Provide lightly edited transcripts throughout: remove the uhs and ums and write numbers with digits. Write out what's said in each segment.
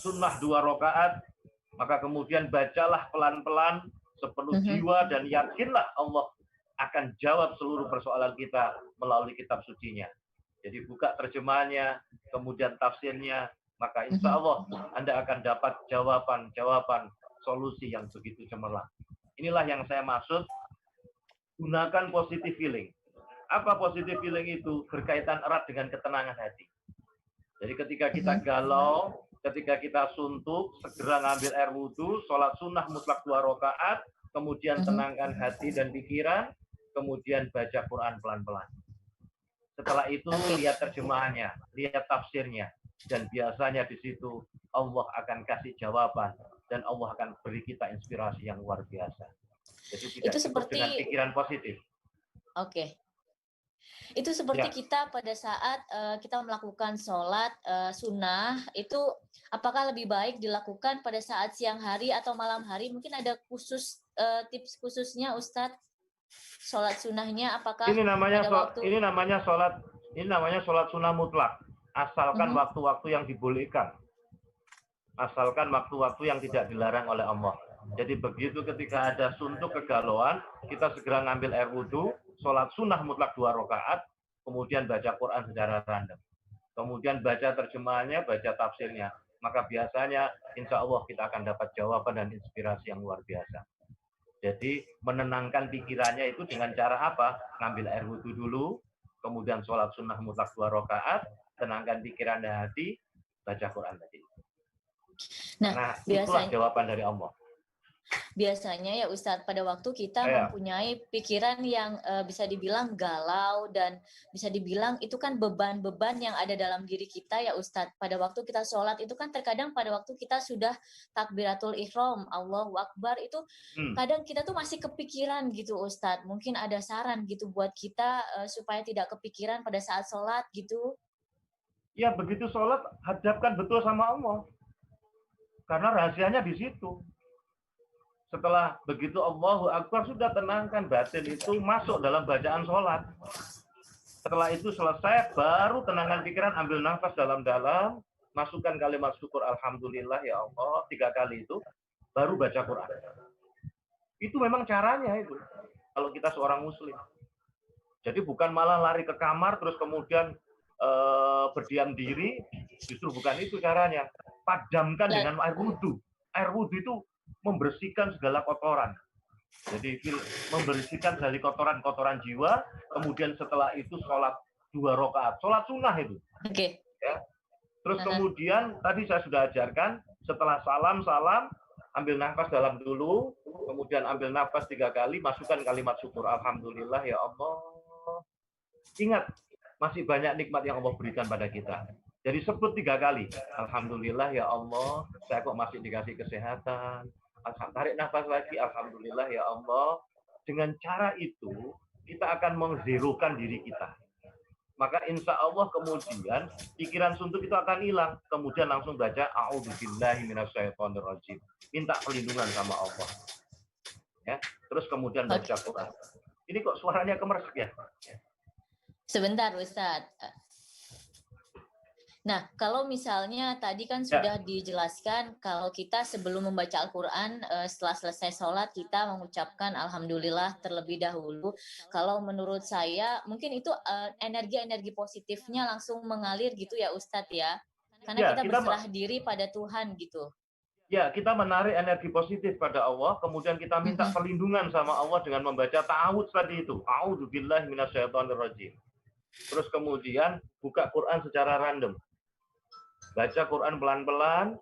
sunnah 2 rakaat, maka kemudian bacalah pelan-pelan sepenuh jiwa dan yakinlah Allah akan jawab seluruh persoalan kita melalui kitab sucinya. Jadi buka terjemahannya, kemudian tafsirnya, maka insya Allah Anda akan dapat jawaban-jawaban solusi yang begitu cemerlang. Inilah yang saya maksud, gunakan positive feeling. Apa positive feeling itu? Berkaitan erat dengan ketenangan hati. Jadi ketika kita galau, ketika kita suntuk, segera ngambil air wudhu, sholat sunnah mutlak 2 rakaat, kemudian tenangkan hati dan pikiran, kemudian baca Quran pelan-pelan. Setelah itu lihat terjemahannya, lihat tafsirnya, dan biasanya di situ Allah akan kasih jawaban dan Allah akan beri kita inspirasi yang luar biasa. Jadi tidak itu cukup seperti dengan pikiran positif. Oke. Itu seperti kita pada saat kita melakukan sholat sunnah, itu apakah lebih baik dilakukan pada saat siang hari atau malam hari? Mungkin ada tips khususnya Ustadz, sholat sunnahnya apakah ini namanya waktu? Ini namanya sholat sunnah mutlak, asalkan waktu-waktu yang dibolehkan, asalkan waktu-waktu yang tidak dilarang oleh Allah. Jadi begitu ketika ada suntuk kegalauan, kita segera ngambil air wudhu, sholat sunnah mutlak 2 rakaat, kemudian baca Quran secara random. Kemudian baca terjemahannya, baca tafsirnya. Maka biasanya insya Allah kita akan dapat jawaban dan inspirasi yang luar biasa. Jadi menenangkan pikirannya itu dengan cara apa? Ngambil air wudhu dulu, kemudian sholat sunnah mutlak 2 rakaat, tenangkan pikiran dan hati, baca Quran tadi. Nah, itulah jawaban dari Allah. Biasanya ya Ustadz, pada waktu kita mempunyai pikiran yang bisa dibilang galau dan bisa dibilang itu kan beban-beban yang ada dalam diri kita ya Ustadz. Pada waktu kita sholat itu kan terkadang pada waktu kita sudah takbiratul ihram, Allahu Akbar, itu kadang kita tuh masih kepikiran gitu Ustadz. Mungkin ada saran gitu buat kita supaya tidak kepikiran pada saat sholat gitu. Ya begitu sholat, hadapkan betul sama Allah. Karena rahasianya di situ. Setelah begitu Allahu Akbar, sudah tenangkan batin itu masuk dalam bacaan sholat. Setelah itu selesai, baru tenangkan pikiran, ambil nafas dalam-dalam, masukkan kalimat syukur Alhamdulillah ya Allah 3 kali itu, baru baca Quran. Itu memang caranya itu, kalau kita seorang muslim. Jadi bukan malah lari ke kamar, terus kemudian berdiam diri, justru bukan itu caranya. Padamkan dengan air wudhu. Air wudhu itu membersihkan segala kotoran. Jadi membersihkan dari kotoran-kotoran jiwa, kemudian setelah itu sholat 2 rakaat. Sholat sunnah itu. Oke. Ya. Terus kemudian, tadi saya sudah ajarkan, setelah salam, ambil nafas dalam dulu, kemudian ambil nafas 3 kali, masukkan kalimat syukur. Alhamdulillah ya Allah. Ingat, masih banyak nikmat yang Allah berikan pada kita. Jadi sebut 3 kali. Alhamdulillah ya Allah, saya kok masih dikasih kesehatan. Tarik nafas lagi, Alhamdulillah ya Allah. Dengan cara itu, kita akan mengzerokan diri kita. Maka insya Allah kemudian, pikiran suntuk itu akan hilang. Kemudian langsung baca, A'udzubillahi minasyaitonirrajim. Minta perlindungan sama Allah. Ya, terus kemudian baca Quran. Ini kok suaranya kemersek ya? Sebentar Ustadz. Nah, kalau misalnya tadi kan sudah dijelaskan kalau kita sebelum membaca Al-Quran, setelah selesai sholat kita mengucapkan Alhamdulillah terlebih dahulu. Kalau menurut saya mungkin itu energi-energi positifnya langsung mengalir gitu ya Ustadz ya. Karena kita berserah diri pada Tuhan gitu. Ya, kita menarik energi positif pada Allah, kemudian kita minta perlindungan sama Allah dengan membaca ta'awudz tadi itu. A'udzubillahi minasyaitonirrajim. Terus kemudian buka Quran secara random. Baca Quran pelan-pelan,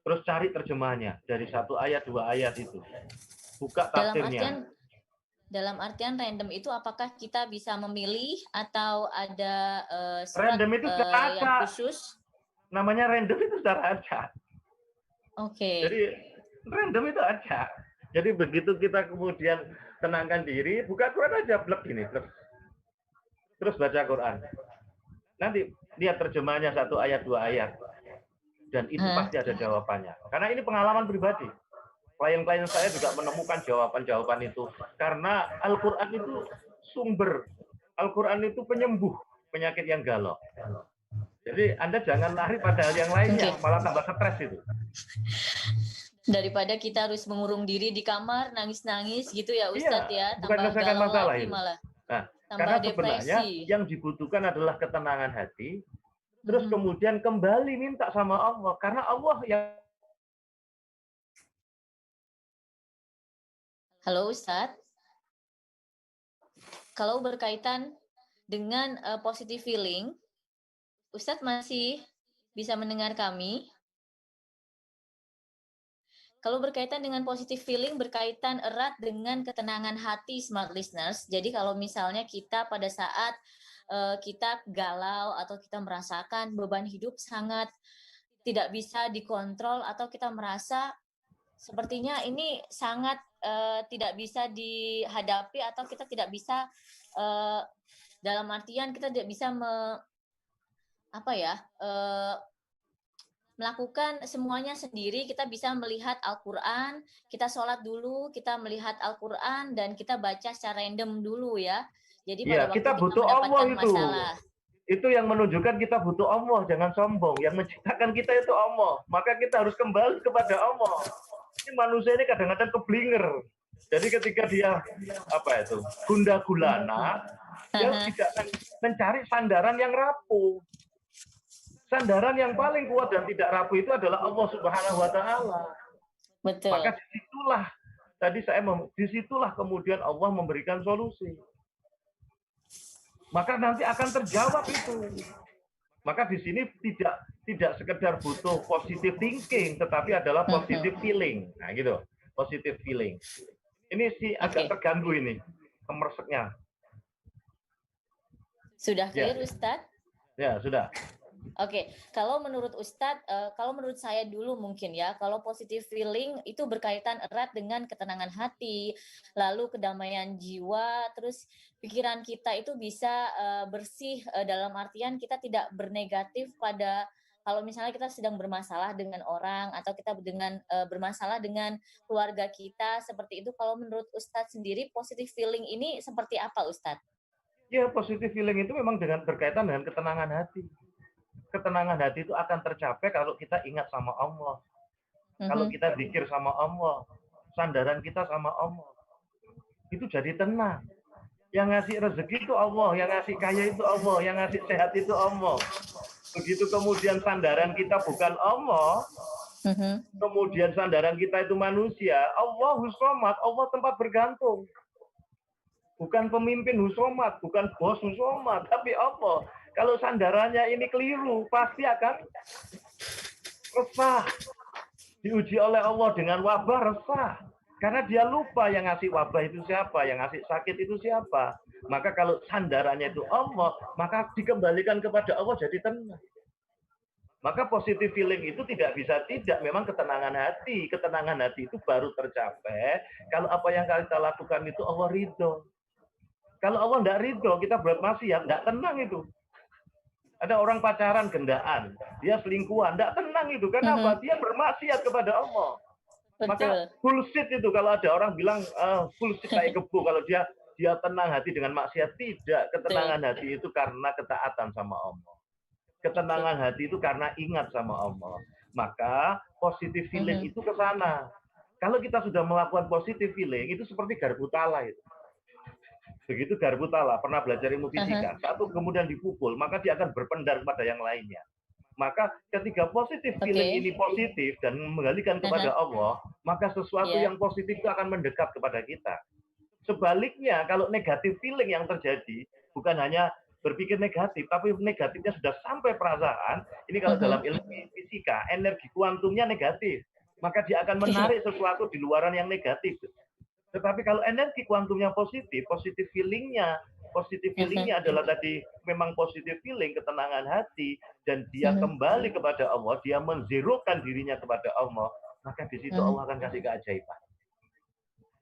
terus cari terjemahnya dari 1 ayat, 2 ayat itu. Buka tafsirnya. Dalam artian random itu apakah kita bisa memilih atau ada surat random itu yang khusus? Namanya random itu sudah ada. Oke. Jadi random itu ada. Jadi begitu kita kemudian tenangkan diri, buka Quran aja, blek gini, blek. Terus baca Quran. Nanti lihat terjemahnya 1 ayat, 2 ayat. Dan itu pasti ada jawabannya. Karena ini pengalaman pribadi. Klien-klien saya juga menemukan jawaban-jawaban itu. Karena Al-Quran itu sumber. Al-Quran itu penyembuh penyakit yang galau. Jadi Anda jangan lari pada hal yang lainnya, malah tambah stres itu. Daripada kita harus mengurung diri di kamar, nangis-nangis gitu ya Ustadz ya, tambah galau masalah lagi itu. malah. Nah, tambah karena depresi. Sebenarnya yang dibutuhkan adalah ketenangan hati, terus kemudian kembali minta sama Allah, karena Allah yang... Halo Ustadz, kalau berkaitan dengan positive feeling, Ustadz masih bisa mendengar kami? Kalau berkaitan dengan positive feeling, berkaitan erat dengan ketenangan hati smart listeners. Jadi kalau misalnya kita pada saat kita galau atau kita merasakan beban hidup sangat tidak bisa dikontrol atau kita merasa sepertinya ini sangat tidak bisa dihadapi atau kita tidak bisa dalam artian kita tidak bisa melakukan semuanya sendiri, kita bisa melihat Al-Quran, kita sholat dulu, kita melihat Al-Quran, dan kita baca secara random dulu ya. Jadi pada waktu kita butuh mendapatkan Allah itu. masalah. Itu yang menunjukkan kita butuh Allah, jangan sombong. Yang menciptakan kita itu Allah. Maka kita harus kembali kepada Allah. Ini manusia ini kadang-kadang keblinger. Jadi ketika dia gunda gulana, dia tidak mencari sandaran yang rapuh. Sandaran yang paling kuat dan tidak rapuh itu adalah Allah Subhanahu wa Ta'ala. Betul. Maka disitulah kemudian Allah memberikan solusi. Maka nanti akan terjawab itu. Maka di sini tidak sekedar butuh positive thinking, tetapi adalah positive feeling. Nah gitu, positive feeling. Ini sih agak terganggu ini, kemerseknya. Sudah clear, Ustadz? Ya, sudah. Oke, kalau menurut Ustadz, kalau menurut saya dulu mungkin ya, kalau positive feeling itu berkaitan erat dengan ketenangan hati, lalu kedamaian jiwa, terus pikiran kita itu bisa bersih dalam artian kita tidak bernegatif pada kalau misalnya kita sedang bermasalah dengan orang atau kita bermasalah dengan keluarga kita, seperti itu. Kalau menurut Ustadz sendiri, positive feeling ini seperti apa, Ustadz? Ya, positive feeling itu memang berkaitan dengan ketenangan hati. Ketenangan hati itu akan tercapai kalau kita ingat sama Allah. Kalau kita zikir sama Allah, sandaran kita sama Allah. Itu jadi tenang. Yang ngasih rezeki itu Allah, yang ngasih kaya itu Allah, yang ngasih sehat itu Allah. Begitu kemudian sandaran kita bukan Allah, kemudian sandaran kita itu manusia, Allahus Somad, Allah tempat bergantung. Bukan pemimpin husomat, bukan bos husomat, tapi Allah. Kalau sandarannya ini keliru, pasti akan resah. Diuji oleh Allah dengan wabah, resah. Karena dia lupa yang ngasih wabah itu siapa, yang ngasih sakit itu siapa. Maka kalau sandarannya itu Allah, maka dikembalikan kepada Allah jadi tenang. Maka positive feeling itu tidak bisa tidak, memang ketenangan hati. Ketenangan hati itu baru tercapai kalau apa yang kita lakukan itu Allah ridho. Kalau Allah tidak ridho, kita buat maksiat, tidak tenang itu. Ada orang pacaran gendaan, dia selingkuhan, tidak tenang itu. Karena apa? Dia bermaksiat kepada Allah. Betul. Maka bullshit itu kalau ada orang bilang bullshit kayak kebu kalau dia tenang hati dengan maksiat. Tidak, ketenangan hati itu karena ketaatan sama Allah. Ketenangan hati itu karena ingat sama Allah. Maka positive feeling itu ke sana. Kalau kita sudah melakukan positive feeling, itu seperti garpu tala itu. Begitu garpu tala, pernah belajar ilmu fisika, satu kemudian dipukul, maka dia akan berpendar kepada yang lainnya. Maka ketika positive feeling ini positif dan menggalikan kepada Allah, maka sesuatu yang positif itu akan mendekat kepada kita. Sebaliknya, kalau negatif feeling yang terjadi, bukan hanya berpikir negatif, tapi negatifnya sudah sampai perasaan, ini kalau dalam ilmu fisika, energi kuantumnya negatif, maka dia akan menarik sesuatu di luaran yang negatif. Tetapi kalau energi kuantumnya positif, positif feelingnya adalah tadi memang positif feeling, ketenangan hati, dan dia kembali kepada Allah, dia menzerokan dirinya kepada Allah, maka di situ Allah akan kasih keajaiban.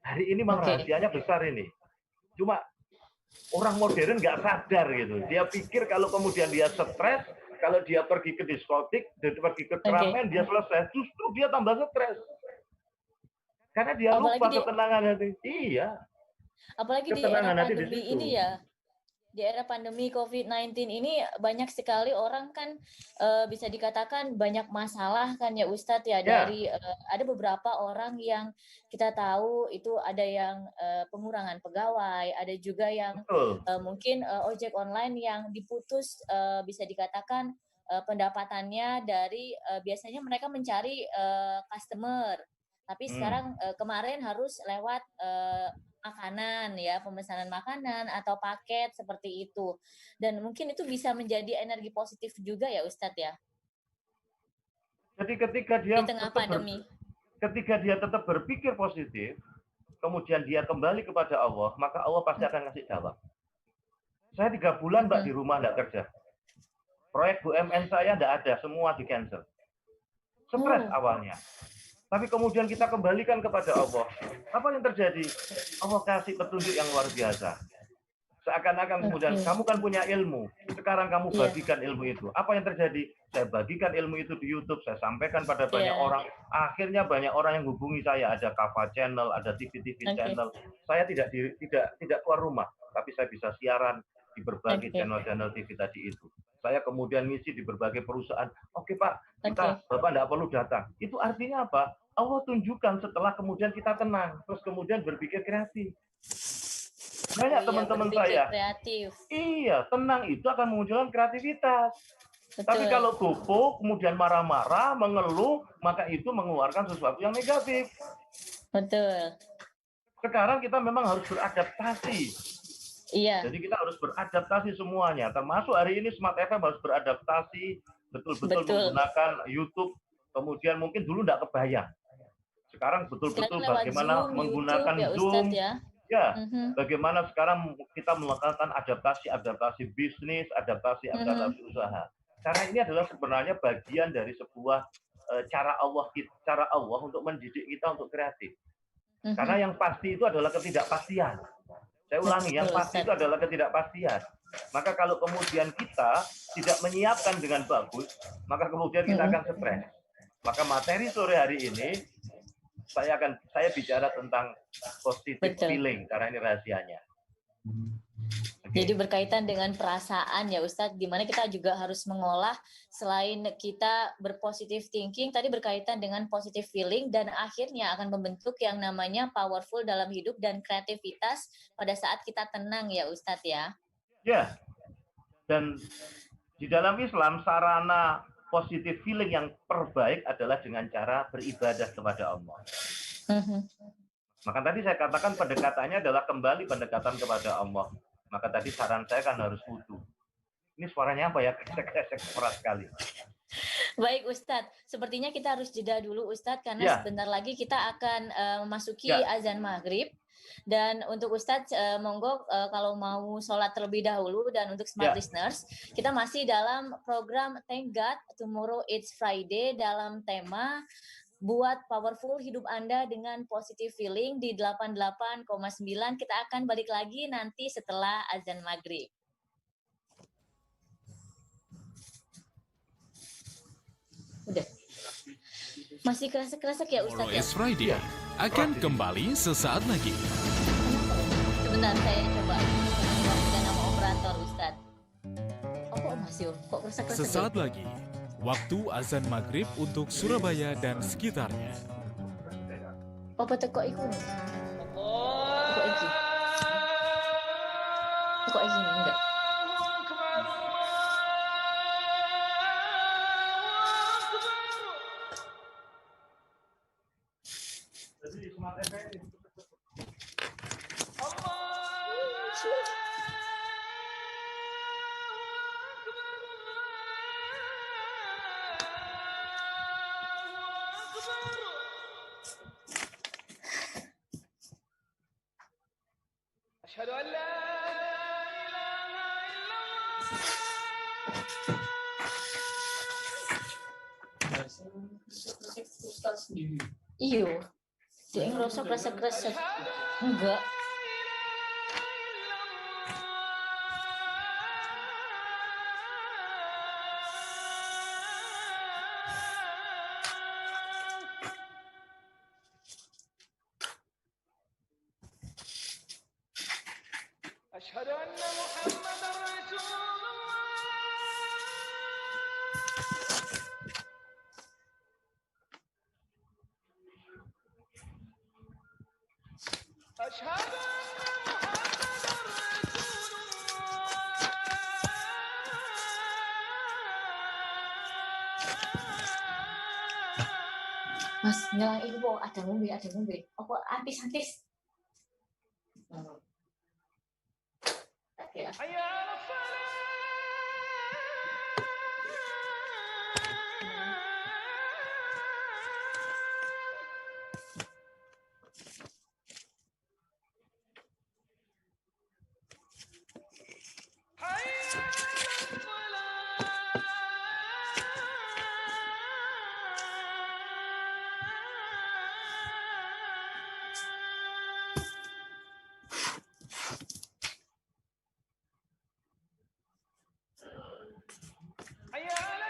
Hari ini memang rahasianya besar ini. Cuma orang modern nggak sadar gitu. Dia pikir kalau kemudian dia stres, kalau dia pergi ke diskotik, dia pergi ke keramaian, dia selesai, justru dia tambah stres. Karena dia lupa ketenangan hati. Iya. Apalagi di era pandemi ini ya. Di era pandemi COVID-19 ini banyak sekali orang kan bisa dikatakan banyak masalah kan ya Ustadz ya, Ya, dari ada beberapa orang yang kita tahu itu ada yang pengurangan pegawai, ada juga yang betul. mungkin ojek online yang diputus bisa dikatakan pendapatannya dari biasanya mereka mencari customer, tapi Hmm. sekarang kemarin harus lewat makanan ya, pemesanan makanan atau paket seperti itu. Dan mungkin itu bisa menjadi energi positif juga ya Ustadz ya, Jadi di tengah pandemi. ketika dia tetap berpikir positif, kemudian dia kembali kepada Allah, maka Allah pasti akan ngasih jawab. Saya 3 bulan Mbak di Mhm. rumah nggak kerja. Proyek BUMN saya nggak ada, semua di cancel. Stres Oh, awalnya. Tapi kemudian kita kembalikan kepada Allah. Apa yang terjadi? Allah kasih petunjuk yang luar biasa. Seakan-akan kemudian oke. kamu kan punya ilmu. Sekarang kamu Iya, bagikan ilmu itu. Apa yang terjadi? Saya bagikan ilmu itu di YouTube, saya sampaikan pada banyak iya, orang. Akhirnya banyak orang yang hubungi saya, ada Kava Channel, ada TV-TV oke, channel. Saya tidak keluar rumah, tapi saya bisa siaran di berbagai oke, channel-channel TV tadi itu. Saya kemudian ngisi di berbagai perusahaan. Oke Pak, oke. Bapak tidak perlu datang. Itu artinya apa? Allah tunjukkan setelah kemudian kita tenang, terus kemudian berpikir kreatif. Oh Banyak iya, teman-teman berpikir saya, kreatif. iya, tenang itu akan memunculkan kreativitas. Tapi Betul, kalau gupuk, kemudian marah-marah, mengeluh, maka itu mengeluarkan sesuatu yang negatif. betul. Sekarang kita memang harus beradaptasi. Iya, Jadi kita harus beradaptasi semuanya. Termasuk hari ini Smart FM harus beradaptasi, betul-betul betul. menggunakan YouTube. Kemudian mungkin dulu tidak kebayang. Sekarang Sekarang betul-betul lewat bagaimana Zoom, YouTube menggunakan ya Ustadz Zoom, ya. ya, Mhm, bagaimana sekarang kita melakukan adaptasi bisnis, mhm, adaptasi usaha. Karena ini adalah sebenarnya bagian dari sebuah cara Allah untuk mendidik kita untuk kreatif. mhm. Karena yang pasti itu adalah ketidakpastian. Saya ulangi, yang Betul pasti itu Ustadz. adalah ketidakpastian. Maka kalau kemudian kita tidak menyiapkan dengan bagus, maka kemudian kita Mhm, akan stres. Maka materi sore hari ini saya bicara tentang positive betul. feeling karena ini rahasianya. Jadi Oke. berkaitan dengan perasaan ya Ustadz, di mana kita juga harus mengolah selain kita berpositif thinking, tadi berkaitan dengan positive feeling dan akhirnya akan membentuk yang namanya powerful dalam hidup dan kreativitas pada saat kita tenang ya Ustadz ya. Ya, dan di dalam Islam sarana positive feeling yang terbaik adalah dengan cara beribadah kepada Allah. Mhm. Maka tadi saya katakan pendekatannya adalah kembali pendekatan kepada Allah. Maka tadi saran saya kan harus utuh. Ini suaranya apa ya? Kresek-kresek keras sekali. Baik Ustadz, sepertinya kita harus jeda dulu Ustadz karena Ya, sebentar lagi kita akan memasuki ya, azan maghrib. Dan untuk Ustadz, monggo kalau mau sholat terlebih dahulu dan untuk smart ya. listeners, kita masih dalam program Thank God Tomorrow It's Friday dalam tema buat powerful hidup Anda dengan positive feeling di 88,9. Kita akan balik lagi nanti setelah azan maghrib. Udah. Masih kerasa-kerasa ya Ustadz Tomorrow ya? is Friday Iya. akan kembali sesaat lagi. Sebentar saya coba menggantikan nama operator Ustadz. Oh kok masih kok kerasa-kerasa Sesaat lagi, waktu azan maghrib untuk Surabaya dan sekitarnya. oh teko iku. Teko iki. Teko iki enggak. أشهد أن لا Iyo. Dia ngerasa kerasa-kerasa. Enggak. أشهد أن محمدا أشهد أن محمدًا رسول Mas, nyalain itu po, ada mobil. Apa antis. الله حي على الصلاة حي على الصلاة حي على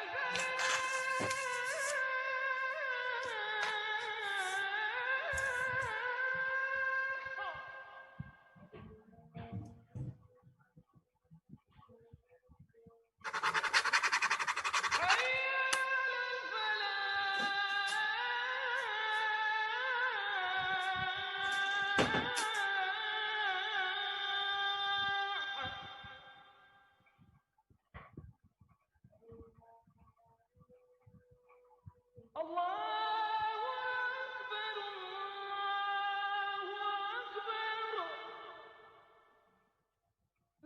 الله أكبر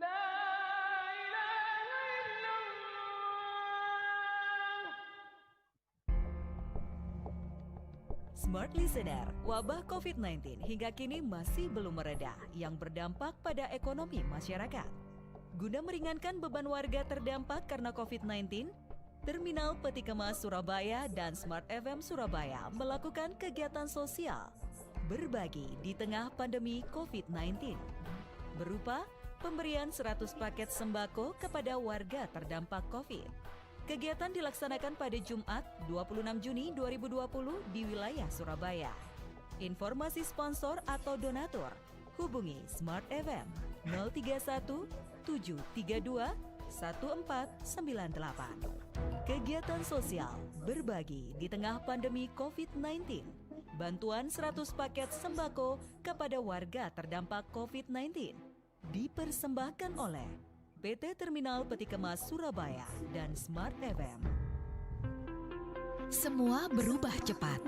لا إله إلا الله. Smart Listener, wabah COVID-19 hingga kini masih belum mereda yang berdampak pada ekonomi masyarakat. Guna meringankan beban warga terdampak karena COVID-19, Terminal Peti Kemas Surabaya dan Smart FM Surabaya melakukan kegiatan sosial berbagi di tengah pandemi COVID-19 berupa pemberian 100 paket sembako kepada warga terdampak COVID. Kegiatan dilaksanakan pada Jumat 26 Juni 2020 di wilayah Surabaya. Informasi sponsor atau donatur hubungi Smart FM 031 732 1498. Kegiatan sosial berbagi di tengah pandemi COVID-19. Bantuan 100 paket sembako kepada warga terdampak COVID-19 dipersembahkan oleh PT Terminal Peti Kemas Surabaya dan Smart FM. Semua berubah cepat.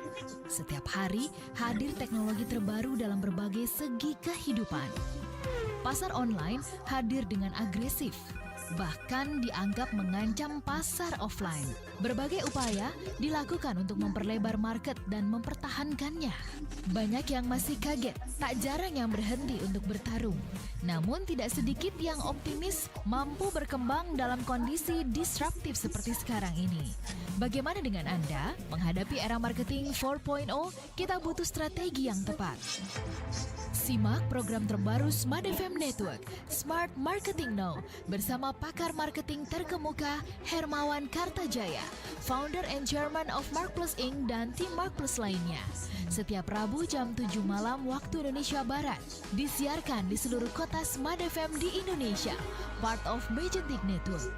Setiap hari hadir teknologi terbaru dalam berbagai segi kehidupan. Pasar online hadir dengan agresif, bahkan dianggap mengancam pasar offline. Berbagai upaya dilakukan untuk memperlebar market dan mempertahankannya. Banyak yang masih kaget, tak jarang yang berhenti untuk bertarung. Namun tidak sedikit yang optimis mampu berkembang dalam kondisi disruptif seperti sekarang ini. Bagaimana dengan Anda? Menghadapi era marketing 4.0, kita butuh strategi yang tepat. Simak program terbaru Smart FM Network, Smart Marketing Now, bersama pakar marketing terkemuka Hermawan Kartajaya, founder and chairman of Markplus Inc. dan tim Markplus lainnya. Setiap Rabu jam 7 malam waktu Indonesia Barat, disiarkan di seluruh kota Smart FM di Indonesia, part of Magentic Network.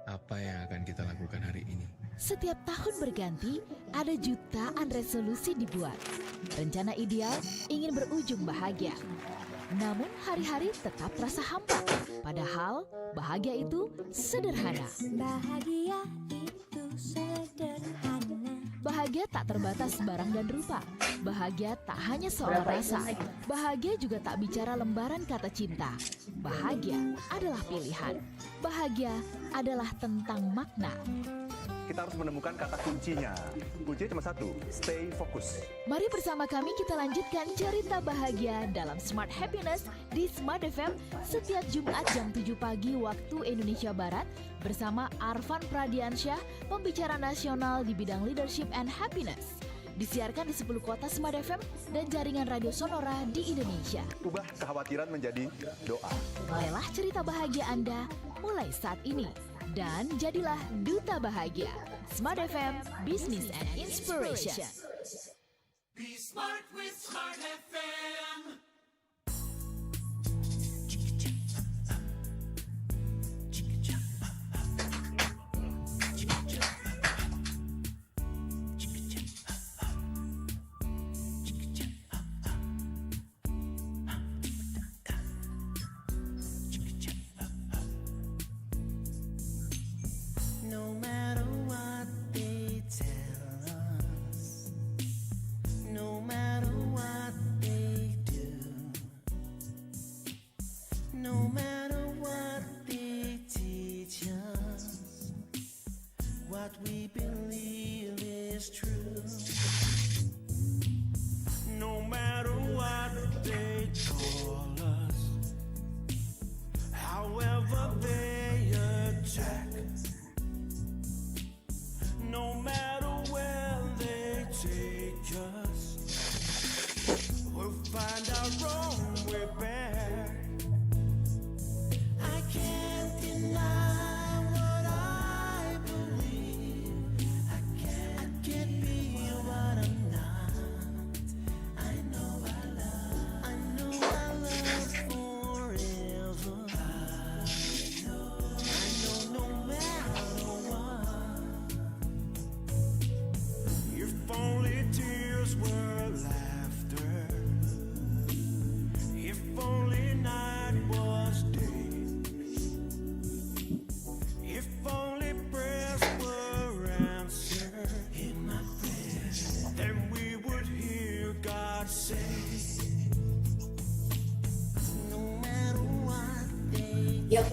Apa yang akan kita lakukan hari ini? Setiap tahun berganti, ada jutaan resolusi dibuat. Rencana ideal ingin berujung bahagia. Namun hari-hari tetap terasa hampa. Padahal bahagia itu sederhana. Bahagia itu sederhana. Bahagia tak terbatas barang dan rupa. Bahagia tak hanya soal rasa. Bahagia juga tak bicara lembaran kata cinta. Bahagia adalah pilihan. Bahagia adalah tentang makna. Kita harus menemukan kata kuncinya. Kuncinya cuma satu, stay fokus. Mari bersama kami kita lanjutkan cerita bahagia dalam Smart Happiness di Smart FM setiap Jumat jam 7 pagi waktu Indonesia Barat bersama Arfan Pradiansyah, pembicara nasional di bidang leadership and happiness. Disiarkan di 10 kota Smart FM dan jaringan radio Sonora di Indonesia. Ubah kekhawatiran menjadi doa. Mulailah cerita bahagia Anda mulai saat ini. Dan jadilah duta bahagia. Smart FM, Business and Inspiration. Be smart with Smart FM.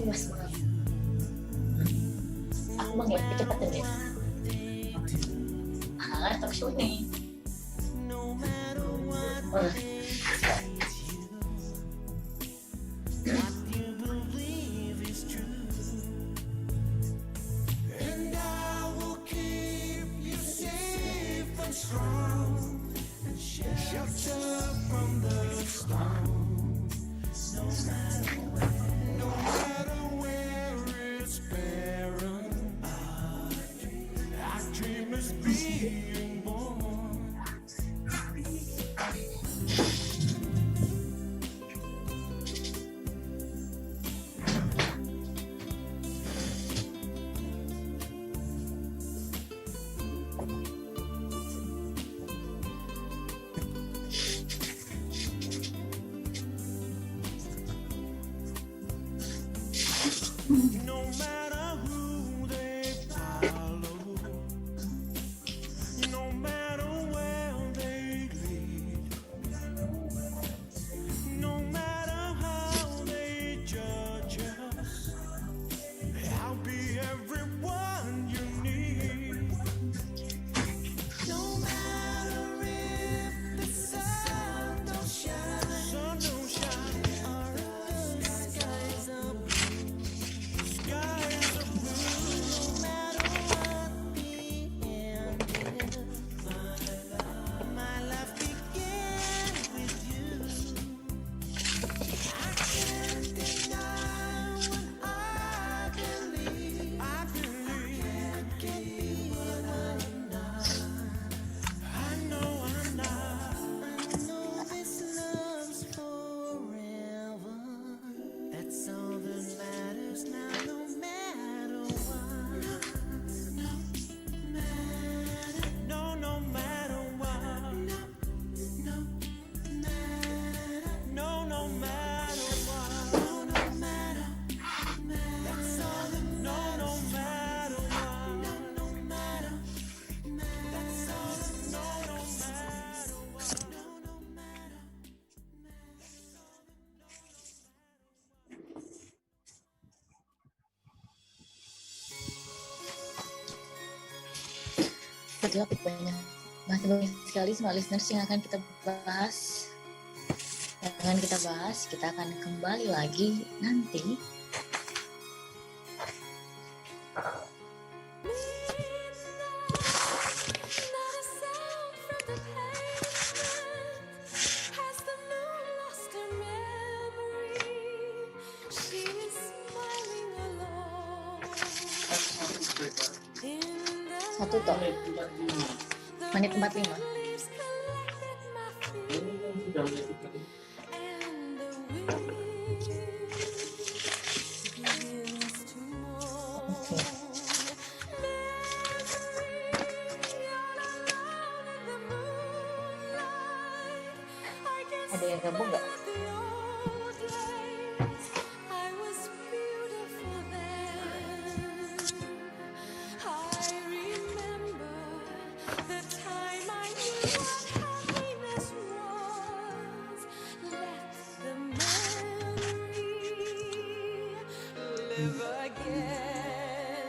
Mas banget. Aku bang ya kecepatan ya. Talk show nih. Itulah banyak sekali smart listeners yang akan kita bahas. Kita akan kembali lagi nanti. Satu toh menit 45. Ada yang gabung nggak?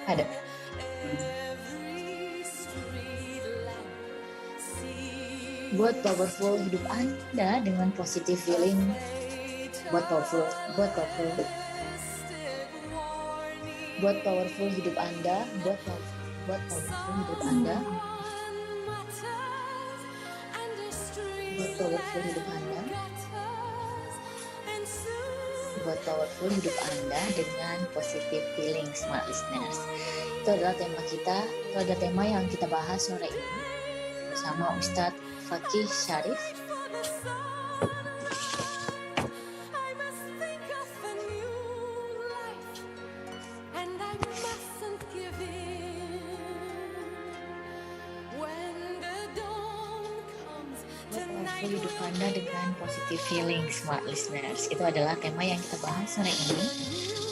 Ada. Buat powerful hidup Anda dengan positive feeling. Buat powerful hidup Anda. Buat powerful hidup Anda. Buat powerful hidup Anda. Buat powerful hidup Anda dengan positive feeling, smart listeners. Itu adalah tema kita. Itu adalah tema yang kita bahas sore ini bersama Ustadz Fakih Syarif. Hidup Anda dengan positive feeling, smart listeners. Itu adalah tema yang kita bahas sore ini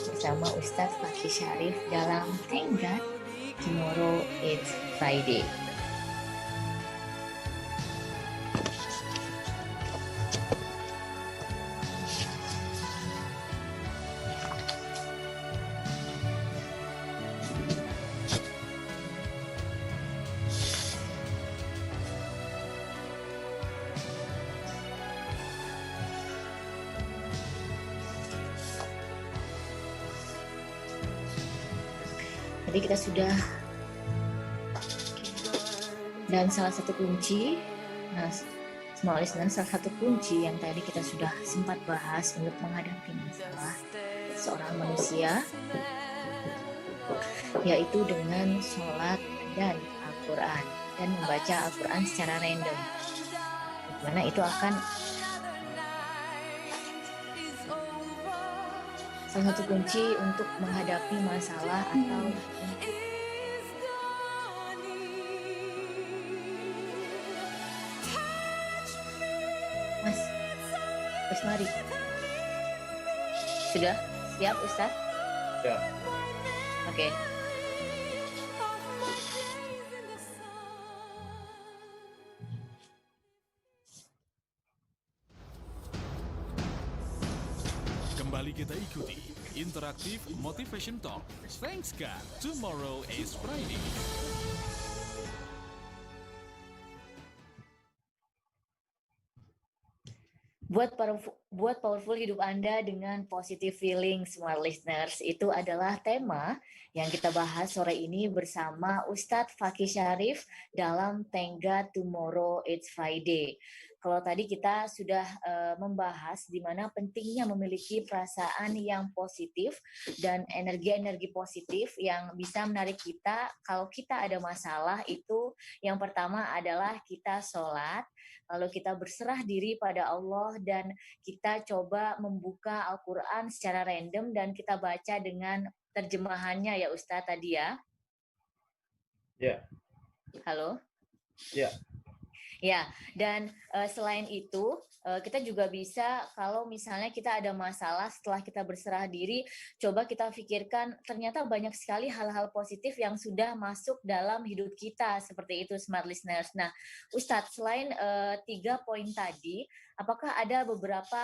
bersama Ustadz Fakih Syarif dalam Thank God Tomorrow It's Friday. Tadi kita sudah, dan salah satu kunci, nah small listener, salah satu kunci yang tadi kita sudah sempat bahas untuk menghadapi masalah seorang manusia, yaitu dengan sholat dan Al-Quran, dan membaca Al-Quran secara random, dimana itu akan salah satu kunci untuk menghadapi masalah atau Mas Mari. Sudah siap Ustaz? Ya. Oke. Kembali kita ikuti interaktif motivation talk. Thanks God, tomorrow is Friday. Buat powerful hidup Anda dengan positive feeling, smart listeners, itu adalah tema yang kita bahas sore ini bersama Ustadz Fakih Syarif dalam Tenggat Tomorrow It's Friday. Kalau tadi kita sudah membahas di mana pentingnya memiliki perasaan yang positif dan energi-energi positif yang bisa menarik kita kalau kita ada masalah. Itu yang pertama adalah kita sholat, lalu kita berserah diri pada Allah dan kita coba membuka Al-Quran secara random dan kita baca dengan terjemahannya ya Ustadz tadi ya. Ya. Halo? Ya. Ya, dan selain itu kita juga bisa kalau misalnya kita ada masalah setelah kita berserah diri, coba kita pikirkan ternyata banyak sekali hal-hal positif yang sudah masuk dalam hidup kita, seperti itu smart listeners. Nah, Ustadz, selain 3 poin tadi, apakah ada beberapa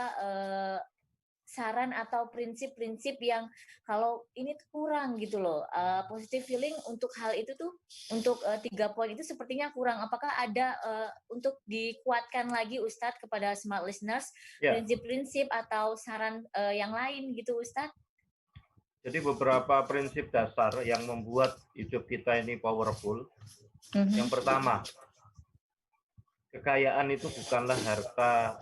saran atau prinsip-prinsip yang kalau ini tuh kurang gitu loh, positive feeling untuk hal itu tuh, untuk 3 poin itu sepertinya kurang. Apakah ada untuk dikuatkan lagi Ustadz kepada smart listeners, prinsip-prinsip atau saran yang lain gitu Ustadz? Jadi beberapa prinsip dasar yang membuat hidup kita ini powerful. Yang pertama, kekayaan itu bukanlah harta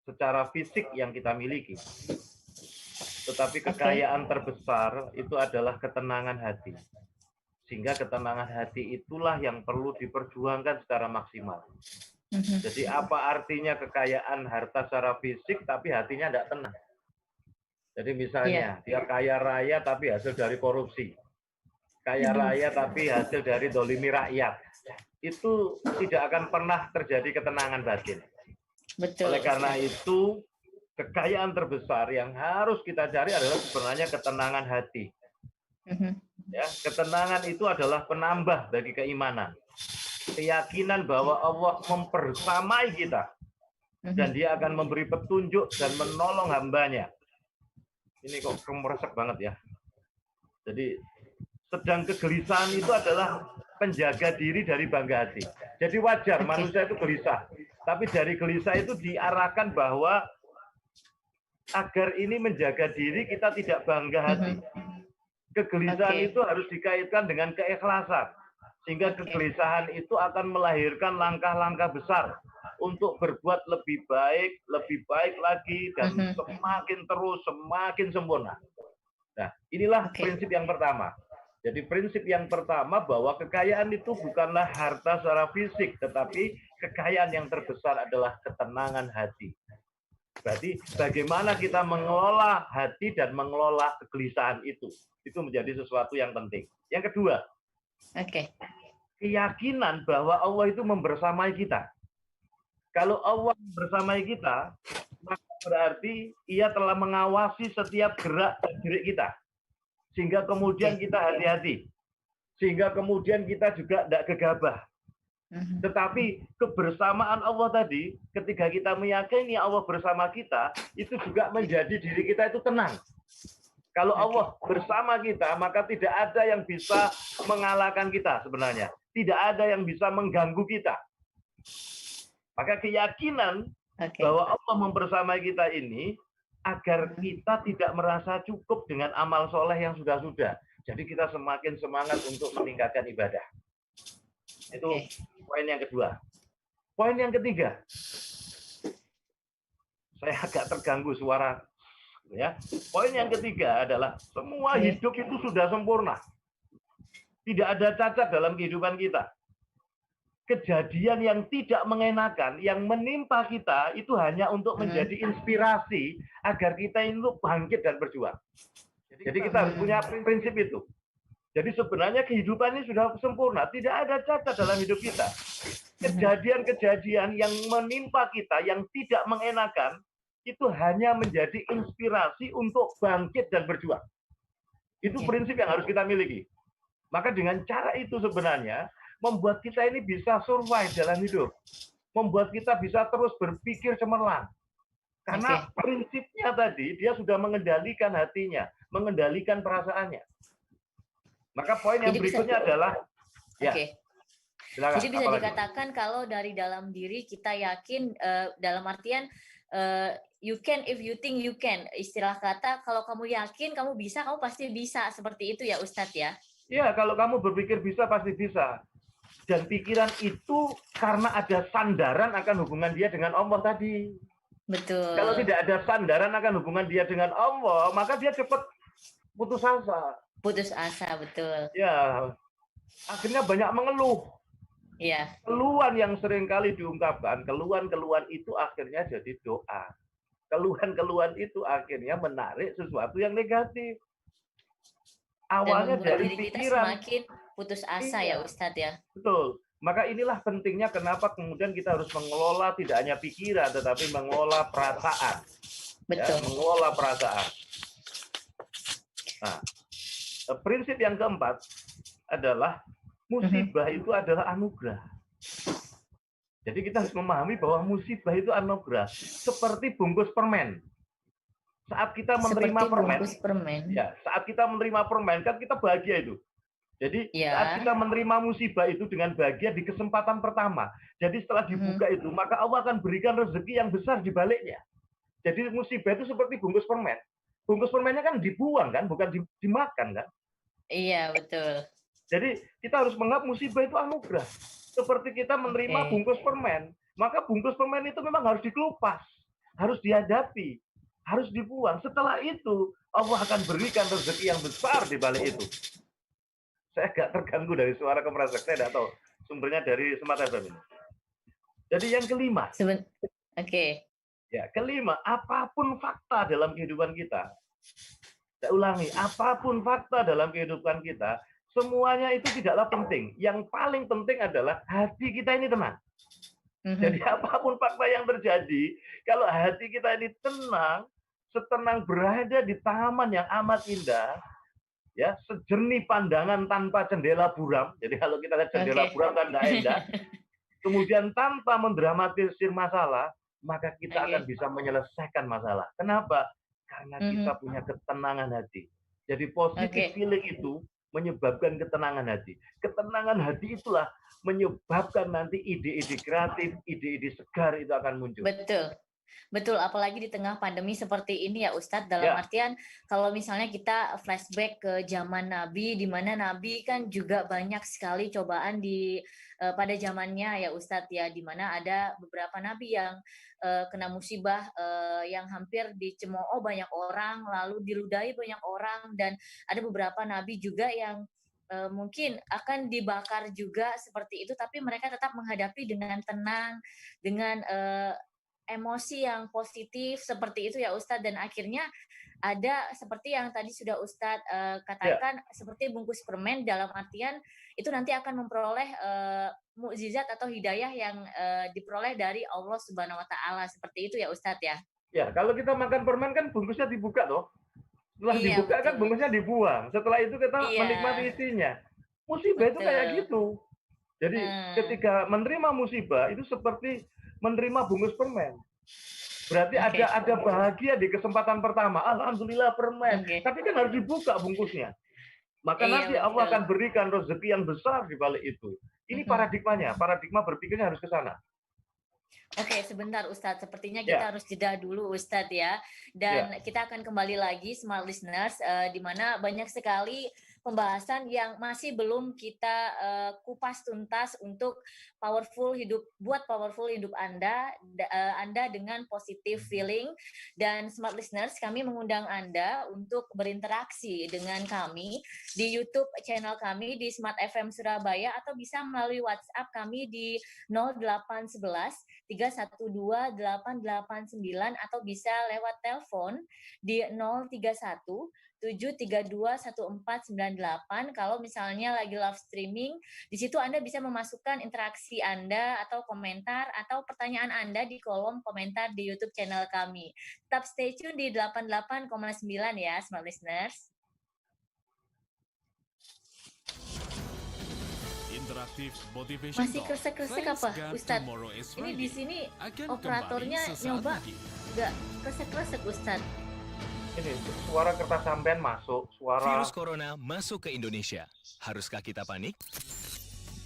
secara fisik yang kita miliki, tetapi kekayaan terbesar itu adalah ketenangan hati. Sehingga ketenangan hati itulah yang perlu diperjuangkan secara maksimal. Jadi apa artinya kekayaan harta secara fisik tapi hatinya tidak tenang? Jadi misalnya dia kaya raya tapi hasil dari korupsi, kaya raya tapi hasil dari dolimi rakyat, itu tidak akan pernah terjadi ketenangan batin. Betul. Oleh karena itu, kekayaan terbesar yang harus kita cari adalah sebenarnya ketenangan hati. Ya, ketenangan itu adalah penambah bagi keimanan. Keyakinan bahwa Allah membersamai kita. Dan Dia akan memberi petunjuk dan menolong hambanya. Ini kok meresek banget ya. Jadi, sedang kegelisahan itu adalah penjaga diri dari bangga hati. Jadi wajar manusia itu gelisah. Tapi dari gelisah itu diarahkan bahwa agar ini menjaga diri kita tidak bangga hati. Kegelisahan itu harus dikaitkan dengan keikhlasan. Sehingga kegelisahan itu akan melahirkan langkah-langkah besar untuk berbuat lebih baik lagi, dan semakin terus, semakin sempurna. Nah, inilah prinsip yang pertama. Jadi prinsip yang pertama bahwa kekayaan itu bukanlah harta secara fisik, tetapi kekayaan yang terbesar adalah ketenangan hati. Berarti bagaimana kita mengelola hati dan mengelola kegelisahan itu menjadi sesuatu yang penting. Yang kedua, keyakinan bahwa Allah itu membersamai kita. Kalau Allah membersamai kita, maka berarti Ia telah mengawasi setiap gerak dan gerik kita. Sehingga kemudian kita hati-hati. Sehingga kemudian kita juga tidak gegabah. Tetapi kebersamaan Allah tadi, ketika kita meyakini Allah bersama kita, itu juga menjadi diri kita itu tenang. Kalau Allah bersama kita, maka tidak ada yang bisa mengalahkan kita sebenarnya. Tidak ada yang bisa mengganggu kita. Maka keyakinan bahwa Allah membersamai kita ini, agar kita tidak merasa cukup dengan amal soleh yang sudah-sudah. Jadi kita semakin semangat untuk meningkatkan ibadah. Itu poin yang kedua. Poin yang ketiga, saya agak terganggu suara. Ya. Poin yang ketiga adalah semua hidup itu sudah sempurna. Tidak ada cacat dalam kehidupan kita. Kejadian yang tidak mengenakan, yang menimpa kita, itu hanya untuk menjadi inspirasi agar kita itu bangkit dan berjuang. Jadi kita harus punya prinsip itu. Jadi sebenarnya kehidupan ini sudah sempurna, tidak ada cacat dalam hidup kita. Kejadian-kejadian yang menimpa kita, yang tidak mengenakan, itu hanya menjadi inspirasi untuk bangkit dan berjuang. Itu prinsip yang harus kita miliki. Maka dengan cara itu sebenarnya, membuat kita ini bisa survive dalam hidup. Membuat kita bisa terus berpikir cemerlang. Karena prinsipnya tadi, dia sudah mengendalikan hatinya, mengendalikan perasaannya. Maka poin yang berikutnya adalah, silakan, jadi bisa dikatakan kalau dari dalam diri kita yakin, dalam artian you can if you think you can. Istilah kata, kalau kamu yakin kamu bisa, kamu pasti bisa. Seperti itu ya Ustadz ya? Iya, kalau kamu berpikir bisa, pasti bisa. Dan pikiran itu karena ada sandaran akan hubungan dia dengan Allah tadi. Betul. Kalau tidak ada sandaran akan hubungan dia dengan Allah, maka dia cepat putus asa. Putus asa, betul. Ya, akhirnya banyak mengeluh. Iya. Keluhan yang sering kali diungkapkan, keluhan-keluhan itu akhirnya jadi doa. Keluhan-keluhan itu akhirnya menarik sesuatu yang negatif. Awalnya dari pikiran. Kita semakin putus asa ya Ustadz ya. Betul. Maka inilah pentingnya kenapa kemudian kita harus mengelola tidak hanya pikiran, tetapi mengelola perasaan. Betul. Ya, mengelola perasaan. Nah, prinsip yang keempat adalah musibah itu adalah anugerah. Jadi kita harus memahami bahwa musibah itu anugerah. Seperti bungkus permen. Saat kita menerima permen, ya, saat kita menerima permen kan kita bahagia itu. Jadi saat kita menerima musibah itu dengan bahagia di kesempatan pertama. Jadi setelah dibuka itu, maka Allah akan berikan rezeki yang besar di baliknya. Jadi musibah itu seperti bungkus permen. Bungkus permennya kan dibuang kan, bukan dimakan kan? Iya, betul. Jadi kita harus menganggap musibah itu anugerah. Seperti kita menerima bungkus permen, maka bungkus permen itu memang harus dikelupas, harus dihadapi, harus dibuang. Setelah itu Allah akan berikan rezeki yang besar di balik itu. Saya agak terganggu dari suara kompresor. Saya tidak tahu sumbernya dari Smart FM ini. Jadi yang kelima. Ya, kelima, apapun fakta dalam kehidupan kita. Saya ulangi, apapun fakta dalam kehidupan kita, semuanya itu tidaklah penting. Yang paling penting adalah hati kita ini tenang. Jadi apapun fakta yang terjadi, kalau hati kita ini tenang, setenang berada di taman yang amat indah, ya, sejernih pandangan tanpa jendela buram. Jadi kalau kita lihat jendela buram kan tidak indah. Kemudian tanpa mendramatisir masalah, maka kita akan bisa menyelesaikan masalah. Kenapa? Karena kita punya ketenangan hati. Jadi positive feeling itu menyebabkan ketenangan hati. Ketenangan hati itulah menyebabkan nanti ide-ide kreatif, ide-ide segar itu akan muncul. Betul. Betul, apalagi di tengah pandemi seperti ini ya Ustadz, dalam artian kalau misalnya kita flashback ke zaman Nabi, di mana Nabi kan juga banyak sekali cobaan pada zamannya ya Ustadz ya, di mana ada beberapa Nabi yang kena musibah yang hampir dicemooh banyak orang, lalu diludahi banyak orang, dan ada beberapa Nabi juga yang mungkin akan dibakar juga seperti itu, tapi mereka tetap menghadapi dengan tenang, dengan emosi yang positif seperti itu ya Ustadz, dan akhirnya ada seperti yang tadi sudah Ustadz katakan, seperti bungkus permen, dalam artian itu nanti akan memperoleh mukjizat atau hidayah yang diperoleh dari Allah Subhanahu Wa Taala, seperti itu ya Ustadz ya. Ya, kalau kita makan permen kan bungkusnya dibuka toh. Setelah dibuka kan bungkusnya dibuang. Setelah itu kita menikmati isinya. Musibah itu kayak gitu. Jadi ketika menerima musibah itu seperti menerima bungkus permen. Berarti ada bahagia di kesempatan pertama. Alhamdulillah permen. Tapi kan harus dibuka bungkusnya. Maka nanti Allah akan berikan rezeki yang besar di balik itu. Ini paradigmanya. Paradigma berpikirnya harus ke sana. Oke, sebentar Ustadz. Sepertinya kita harus jeda dulu Ustadz ya. Dan kita akan kembali lagi Smart Listeners, di mana banyak sekali pembahasan yang masih belum kita kupas tuntas untuk buat powerful hidup Anda dengan positive feeling. Dan smart listeners, kami mengundang Anda untuk berinteraksi dengan kami di YouTube channel kami di Smart FM Surabaya, atau bisa melalui WhatsApp kami di 0811 312 889, atau bisa lewat telepon di 031 732 1498. Kalau misalnya lagi live streaming, di situ Anda bisa memasukkan interaksi Anda atau komentar atau pertanyaan Anda di kolom komentar di YouTube channel kami. Tetap stay tune di 88,9 ya, Smart Listeners. Interaktif Motivation Masih Talk. kresek-kresek Thanks apa, God Ustadz? Tomorrow is Ini di Friday sini akan operatornya kembali sesaat nyoba lagi. nggak kresek-kresek, Ustadz. Ini suara kertas sampean masuk, suara Virus corona masuk ke Indonesia. Haruskah kita panik?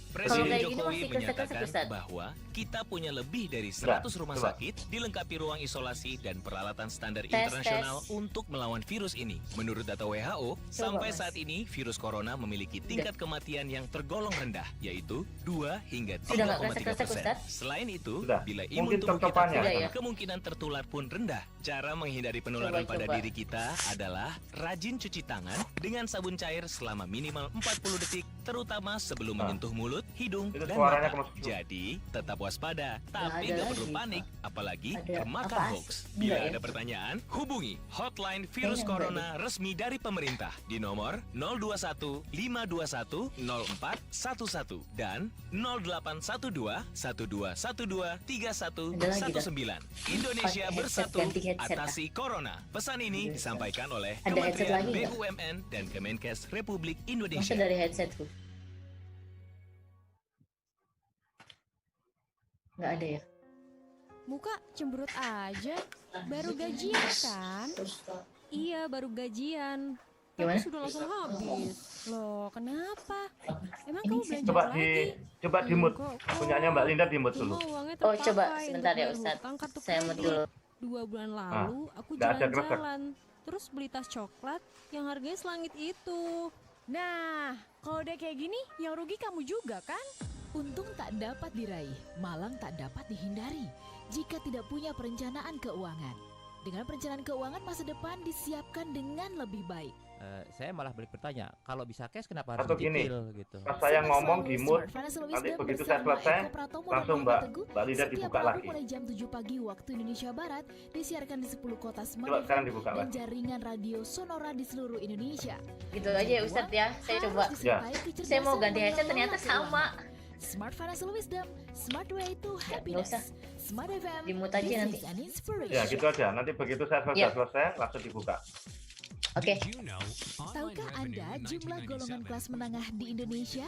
Kalau Presiden kayak gini Jokowi masih kresek-kresek, menyatakan Ustadz. bahwa kita punya lebih dari 100 rumah coba. sakit, dilengkapi ruang isolasi dan peralatan standar Tes, internasional tes. untuk melawan virus ini. Menurut data WHO, sampai saat ini virus corona memiliki tingkat kematian yang tergolong rendah, yaitu 2 hingga Sudah nggak 3,3%. kresek-kresek, Ustadz? Selain itu, Sudah. bila imun Mungkin tubuh kita cocoknya. kuat, Sudah ya? kemungkinan tertular pun rendah. Cara menghindari penularan pada Coba. diri kita adalah rajin cuci tangan dengan sabun cair selama minimal 40 detik, terutama sebelum menyentuh mulut, hidung, Itu dan suaranya mata. kemasukan. Jadi, tetap waspada, tapi ada nggak perlu lagi, panik, apalagi Ada termakan apa? hoax. Enggak Bila ya? ada pertanyaan, hubungi hotline virus Kayaknya enggak corona resmi dari pemerintah di nomor 021 521 0411 dan 0812 1212 3119. Indonesia Pakai headset, bersatu ganti headset, atasi corona. Pesan ini disampaikan oleh Ada headset Kementerian lagi nggak? BUMN dan Kemenkes Republik Masa Indonesia. dari headsetku? Nggak ada ya? Muka cemberut aja. Baru gajian kan? Iya, baru gajian. Tapi Gimana? sudah langsung habis. Loh, kenapa? Emang Ini kamu sih- belanja coba apa di lagi? coba di mute. Kok- Punyanya Mbak Linda di mute dulu. Cuma uangnya Oh, terpakai coba untuk sebentar ya, bayar Ustadz. hutang kartu Saya mute kredit. dulu. 2 bulan lalu aku nggak ada kresek. jalan-jalan. Terus beli tas coklat yang harganya selangit itu. Nah, kalau udah kayak gini, yang rugi kamu juga kan? Untung tak dapat diraih, malang tak dapat dihindari jika tidak punya perencanaan keuangan. Dengan perencanaan keuangan, masa depan disiapkan dengan lebih baik. Saya malah balik bertanya, kalau bisa cash kenapa harus Atau gini, dicicil gitu? pas saya ngomong di mute, Smart Financial nanti Wisdom begitu saya bersama selesai, Eko Pratomo dan langsung Muhammad Mbak Teguh Linda setiap dibuka Rabu lagi. mulai jam 7 pagi waktu Indonesia Barat disiarkan di 10 kota Smart Coba sekarang FM dibuka dan lagi. jaringan radio Sonora di seluruh Indonesia. Gitu aja ya, Ustadz ya. Saya Harus coba. disertai Ya. kecerdasan Saya mau ganti headset, mengelola ternyata sama. keuangan. Smart Financial Wisdom, Smart Way to Happiness. usah. Smart FM, Di-mute aja this nanti. is an inspiration. Ya gitu aja. Nanti begitu saya Ya. selesai langsung dibuka. Oke. Tahukah Anda jumlah golongan kelas menengah di Indonesia?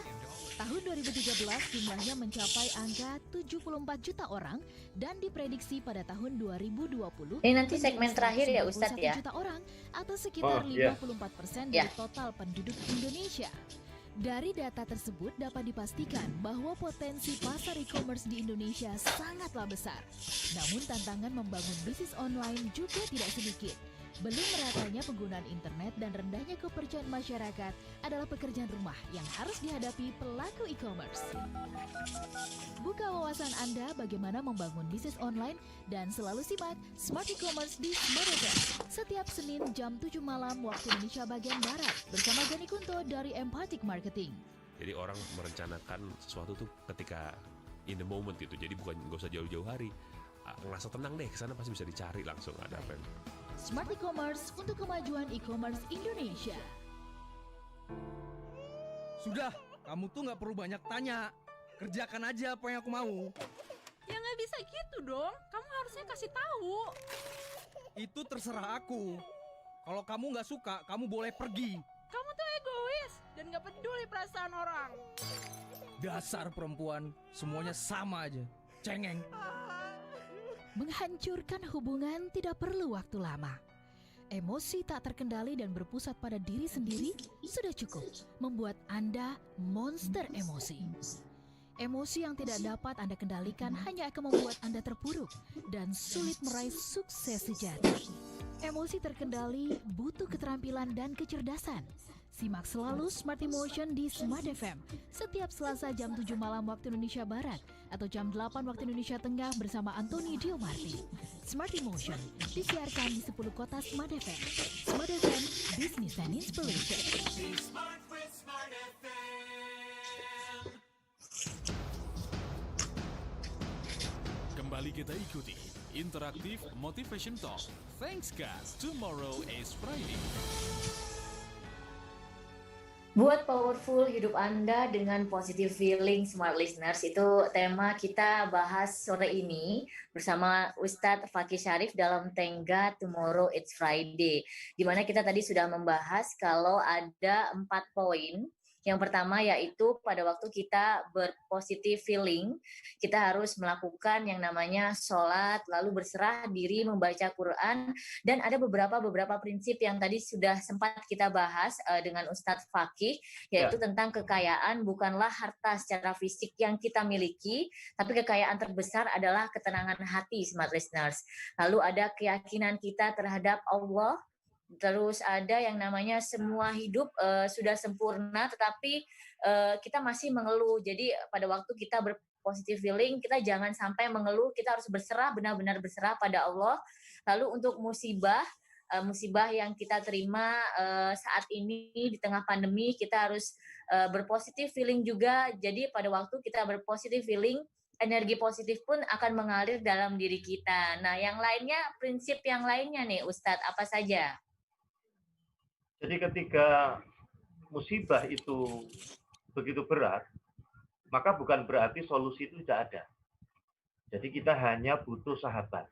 Tahun 2013 jumlahnya mencapai angka 74 juta orang dan diprediksi pada tahun 2020 Ini nanti menjadi segmen terakhir ya, Ustadz 191 ya? juta orang atau sekitar Oh, iya. 54% Ya. dari total penduduk Indonesia. Dari data tersebut dapat dipastikan bahwa potensi pasar e-commerce di Indonesia sangatlah besar. Namun tantangan membangun bisnis online juga tidak sedikit. Belum meratanya penggunaan internet dan rendahnya kepercayaan masyarakat adalah pekerjaan rumah yang harus dihadapi pelaku e-commerce. Buka wawasan Anda bagaimana membangun bisnis online dan selalu simak Smart E-commerce di Smart FM setiap Senin jam 7 malam waktu Indonesia bagian Barat bersama Gani Kunto dari Empathic Marketing. Jadi orang merencanakan sesuatu tuh ketika in the moment gitu. Jadi bukan nggak usah jauh-jauh hari. Ngerasa tenang deh, kesana pasti bisa dicari langsung ada apa yang. Smart E-commerce untuk kemajuan e-commerce Indonesia. Sudah, kamu tuh nggak perlu banyak tanya. Kerjakan aja apa yang aku mau. Ya nggak bisa gitu dong. Kamu harusnya kasih tahu. Itu terserah aku. Kalau kamu nggak suka, kamu boleh pergi. Kamu tuh egois dan nggak peduli perasaan orang. Dasar perempuan, semuanya sama aja. Cengeng. Menghancurkan hubungan tidak perlu waktu lama. Emosi tak terkendali dan berpusat pada diri sendiri sudah cukup membuat Anda monster emosi. Emosi yang tidak dapat Anda kendalikan hanya akan membuat Anda terpuruk dan sulit meraih sukses sejati. Emosi terkendali butuh keterampilan dan kecerdasan. Simak selalu Smart Emotion di Smart FM setiap Selasa jam 7 malam waktu Indonesia Barat atau jam 8 waktu Indonesia Tengah bersama Anthony Diomarti. Smart Emotion disiarkan di 10 kota Smart FM. Smart FM, Business and Inspiration. Smart with Smart FM. Kembali kita ikuti Interaktif Motivation Talk. Thanks God, tomorrow is Friday. Buat powerful hidup Anda dengan positive feeling, smart listeners, itu tema kita bahas sore ini bersama Ustadz Fakih Syarif dalam Thank God Tomorrow It's Friday. Di mana kita tadi sudah membahas kalau ada 4 poin. Yang pertama yaitu pada waktu kita berpositive feeling, kita harus melakukan yang namanya sholat, lalu berserah diri membaca Quran, dan ada beberapa prinsip yang tadi sudah sempat kita bahas dengan Ustadz Fakih, yaitu tentang kekayaan bukanlah harta secara fisik yang kita miliki, tapi kekayaan terbesar adalah ketenangan hati, smart listeners. Lalu ada keyakinan kita terhadap Allah. Terus ada yang namanya semua hidup sudah sempurna, tetapi kita masih mengeluh. Jadi pada waktu kita berpositive feeling, kita jangan sampai mengeluh, kita harus berserah, benar-benar berserah pada Allah. Lalu untuk musibah yang kita terima saat ini di tengah pandemi, kita harus berpositive feeling juga. Jadi pada waktu kita berpositive feeling, energi positif pun akan mengalir dalam diri kita. Nah, yang lainnya, prinsip yang lainnya nih Ustadz, apa saja? Jadi ketika musibah itu begitu berat, maka bukan berarti solusi itu tidak ada. Jadi kita hanya butuh sahabat,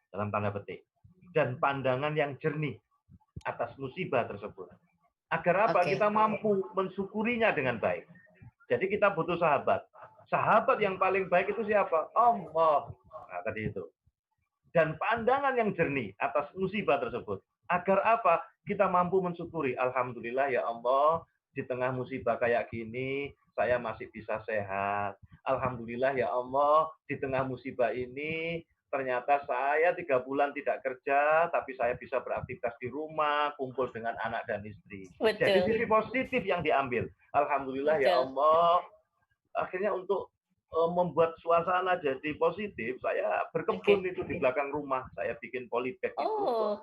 dalam tanda petik, dan pandangan yang jernih atas musibah tersebut. Agar apa? Kita mampu mensyukurinya dengan baik. Jadi kita butuh sahabat. Sahabat yang paling baik itu siapa? Allah. Nah, tadi itu. Dan pandangan yang jernih atas musibah tersebut. Agar apa? Kita mampu mensyukuri. Alhamdulillah ya Allah, di tengah musibah kayak gini, saya masih bisa sehat. Alhamdulillah ya Allah, di tengah musibah ini, ternyata saya 3 bulan tidak kerja, tapi saya bisa beraktivitas di rumah, kumpul dengan anak dan istri. Betul. Jadi sisi positif yang diambil. Alhamdulillah ya Allah. Akhirnya untuk membuat suasana jadi positif, saya berkebun itu di belakang rumah. Saya bikin polybag itu.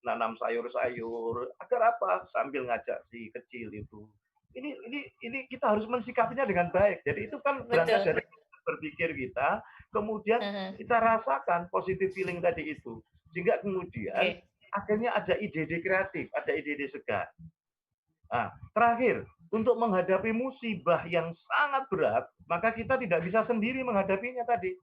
Nanam sayur-sayur, agar apa? Sambil ngajak si kecil itu. Ini kita harus mensikapinya dengan baik. Jadi itu kan berangkat dari berpikir kita, kemudian kita rasakan positive feeling tadi itu. Sehingga kemudian akhirnya ada ide-ide kreatif, ada ide-ide segar. Nah, terakhir, untuk menghadapi musibah yang sangat berat, maka kita tidak bisa sendiri menghadapinya tadi.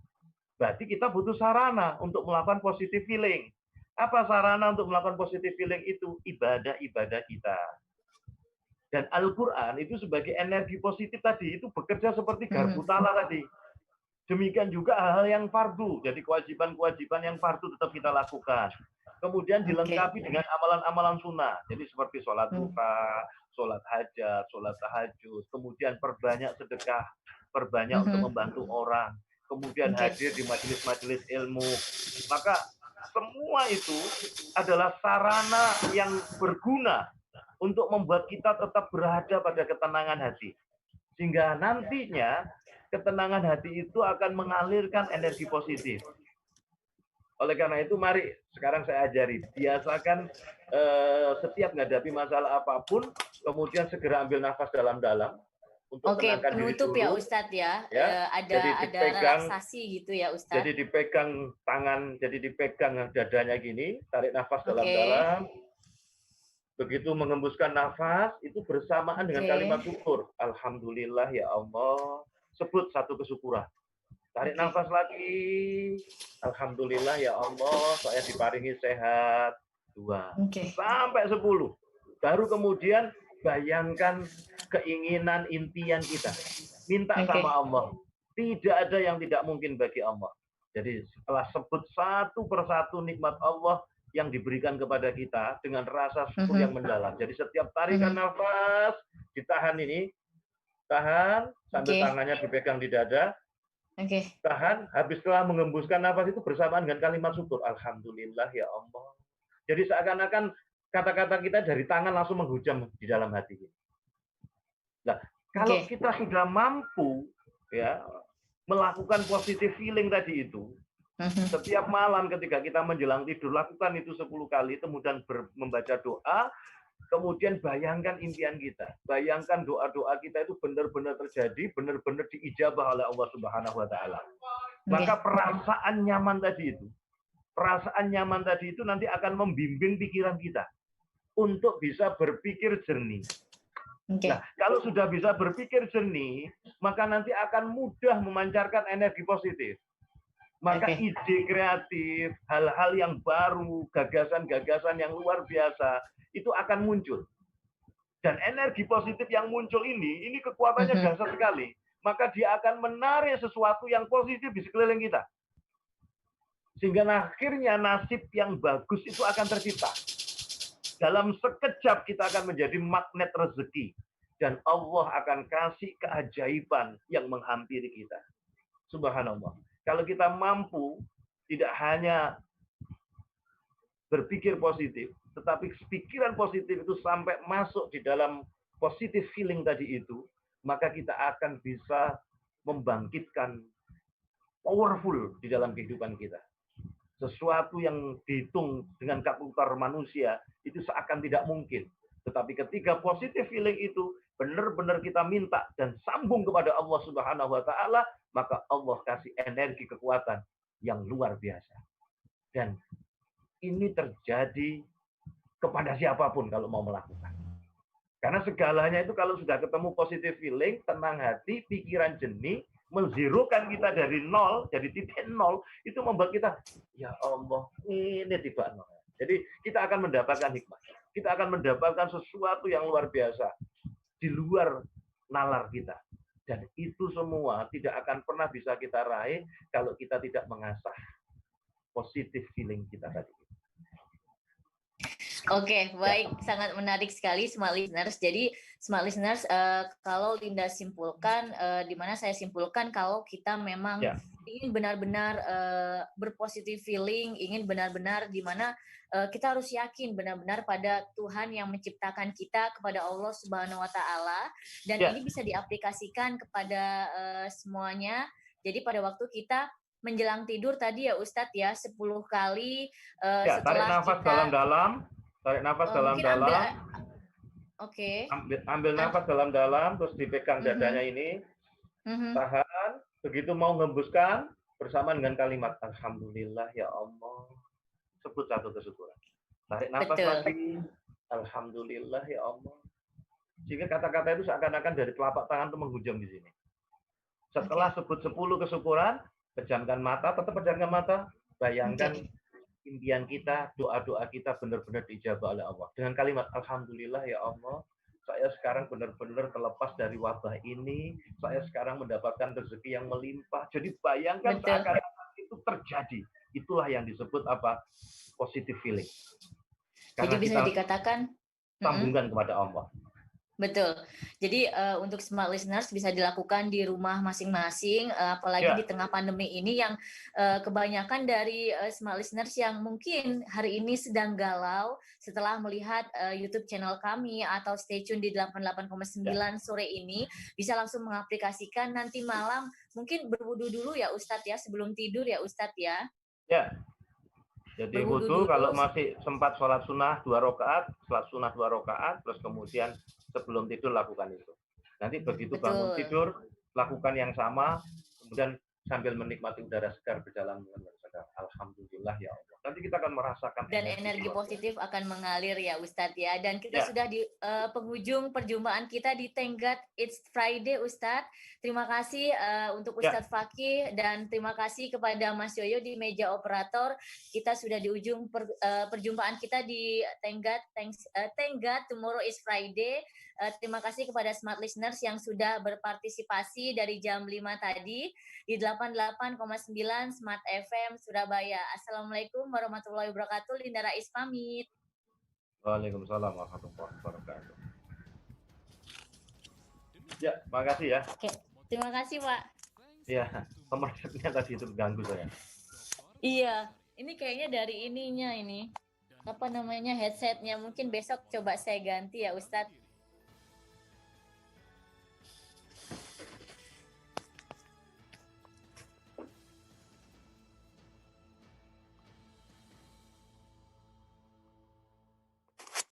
Berarti kita butuh sarana untuk melakukan positive feeling. Apa sarana untuk melakukan positive feeling itu? Ibadah-ibadah kita. Dan Al-Quran itu sebagai energi positif tadi, itu bekerja seperti garpu tala tadi. Demikian juga hal-hal yang fardu. Jadi kewajiban-kewajiban yang fardu tetap kita lakukan. Kemudian dilengkapi dengan amalan-amalan sunnah. Jadi seperti sholat duha, sholat hajat, sholat tahajud. Kemudian perbanyak sedekah, perbanyak untuk membantu orang. Kemudian hadir di majelis-majelis ilmu. Maka semua itu adalah sarana yang berguna untuk membuat kita tetap berada pada ketenangan hati. Sehingga nantinya ketenangan hati itu akan mengalirkan energi positif. Oleh karena itu, mari sekarang saya ajari. Biasakan setiap menghadapi masalah apapun, kemudian segera ambil nafas dalam-dalam. Untuk penutup ya Ustadz ya. Ada relaksasi gitu ya Ustadz. Jadi dipegang tangan, jadi dipegang dadanya gini, tarik nafas dalam-dalam. Begitu mengembuskan nafas, itu bersamaan dengan kalimat syukur. Alhamdulillah ya Allah. Sebut satu kesyukuran. Tarik nafas lagi. Alhamdulillah ya Allah, saya diparingi sehat. 2. Sampai 10. Baru kemudian bayangkan keinginan impian kita. Minta sama Allah. Tidak ada yang tidak mungkin bagi Allah. Jadi setelah sebut satu persatu nikmat Allah yang diberikan kepada kita dengan rasa syukur yang mendalam. Jadi setiap tarikan nafas, ditahan ini. Tahan, sambil tangannya dipegang di dada. Tahan, habis setelah mengembuskan nafas itu bersamaan dengan kalimat syukur. Alhamdulillah ya Allah. Jadi seakan-akan kata-kata kita dari tangan langsung menghujam di dalam hati kita. Nah, kalau kita sudah mampu ya melakukan positive feeling tadi itu, setiap malam ketika kita menjelang tidur lakukan itu 10 kali, kemudian membaca doa, kemudian bayangkan impian kita, bayangkan doa-doa kita itu benar-benar terjadi, benar-benar diijabah oleh Allah Subhanahu wa taala. Maka perasaan nyaman tadi itu nanti akan membimbing pikiran kita untuk bisa berpikir jernih. Nah, kalau sudah bisa berpikir jernih, maka nanti akan mudah memancarkan energi positif. Maka ide kreatif, hal-hal yang baru, gagasan-gagasan yang luar biasa, itu akan muncul. Dan energi positif yang muncul ini kekuatannya dahsyat sekali. Maka dia akan menarik sesuatu yang positif di sekeliling kita. Sehingga akhirnya nasib yang bagus itu akan tercipta. Dalam sekejap kita akan menjadi magnet rezeki. Dan Allah akan kasih keajaiban yang menghampiri kita. Subhanallah. Kalau kita mampu tidak hanya berpikir positif, tetapi pikiran positif itu sampai masuk di dalam positive feeling tadi itu, maka kita akan bisa membangkitkan powerful di dalam kehidupan kita. Sesuatu yang dihitung dengan kalkulator manusia itu seakan tidak mungkin. Tetapi ketika positive feeling itu benar-benar kita minta dan sambung kepada Allah Subhanahu wa taala, maka Allah kasih energi kekuatan yang luar biasa. Dan ini terjadi kepada siapapun kalau mau melakukan. Karena segalanya itu kalau sudah ketemu positive feeling, tenang hati, pikiran jernih, menzirokan kita dari nol, dari titik nol, itu membuat kita, ya Allah, ini tiba nol. Jadi kita akan mendapatkan hikmah. Kita akan mendapatkan sesuatu yang luar biasa di luar nalar kita. Dan itu semua tidak akan pernah bisa kita raih kalau kita tidak mengasah positive feeling kita tadi. Oke, baik. Sangat menarik sekali Smart Listeners. Jadi Smart Listeners, kalau Linda simpulkan, di mana saya simpulkan kalau kita memang ingin benar-benar berpositif feeling, ingin benar-benar di mana kita harus yakin benar-benar pada Tuhan yang menciptakan kita, kepada Allah Subhanahu wa taala, dan ini bisa diaplikasikan kepada semuanya. Jadi pada waktu kita menjelang tidur tadi ya Ustadz ya 10 kali tarik setelah nafas kita dalam-dalam, tarik nafas dalam-dalam. Ambil nafas dalam-dalam, terus dipegang dadanya ini. Tahan, begitu mau ngembuskan bersama dengan kalimat Alhamdulillah ya Allah. Sebut satu kesyukuran. Tarik nafas lagi. Alhamdulillah ya Allah. Sehingga kata-kata itu seakan-akan dari telapak tangan itu menghujam di sini. Setelah sebut 10 kesyukuran, pejamkan mata, tetap pejamkan mata, bayangkan impian kita, doa-doa kita benar-benar diijabah oleh Allah. Dengan kalimat Alhamdulillah ya Allah, saya sekarang benar-benar terlepas dari wabah ini, saya sekarang mendapatkan rezeki yang melimpah. Jadi bayangkan seakan-akan itu terjadi. Itulah yang disebut apa? Positive feeling. Karena jadi bisa dikatakan sambungkan kepada Allah. Betul. Jadi untuk Smart Listeners bisa dilakukan di rumah masing-masing, apalagi di tengah pandemi ini yang kebanyakan dari Smart Listeners yang mungkin hari ini sedang galau setelah melihat YouTube channel kami atau stay tune di 88,9 sore ini, bisa langsung mengaplikasikan nanti malam, mungkin berwudu dulu ya Ustadz ya, sebelum tidur ya Ustadz ya. Ya. Jadi wudu kalau masih sempat sholat sunnah 2 rakaat, sholat sunnah 2 rakaat, terus kemudian sebelum tidur lakukan itu. Nanti begitu bangun tidur, lakukan yang sama, kemudian sambil menikmati udara segar berjalan dengan sadar. Alhamdulillah ya Allah. Nanti kita akan merasakan dan energi positif akan mengalir ya Ustadz ya. Dan kita sudah di penghujung perjumpaan kita di Thank God It's Friday Ustadz. Terima kasih untuk Ustadz Fakih dan terima kasih kepada Mas Yoyo di meja operator. Kita sudah di ujung perjumpaan kita di Thank God Tomorrow is Friday. Terima kasih kepada Smart Listeners yang sudah berpartisipasi dari jam 5 tadi di 88,9 Smart FM Surabaya. Assalamualaikum warahmatullahi wabarakatuh. Linda Rais pamit. Waalaikumsalam warahmatullahi wabarakatuh. Ya, makasih ya. Oke, terima kasih Pak. Ya, pemeriksaannya tadi itu ganggu saya. Iya, ini kayaknya dari ininya ini. apa namanya headsetnya, mungkin besok coba saya ganti ya Ustadz.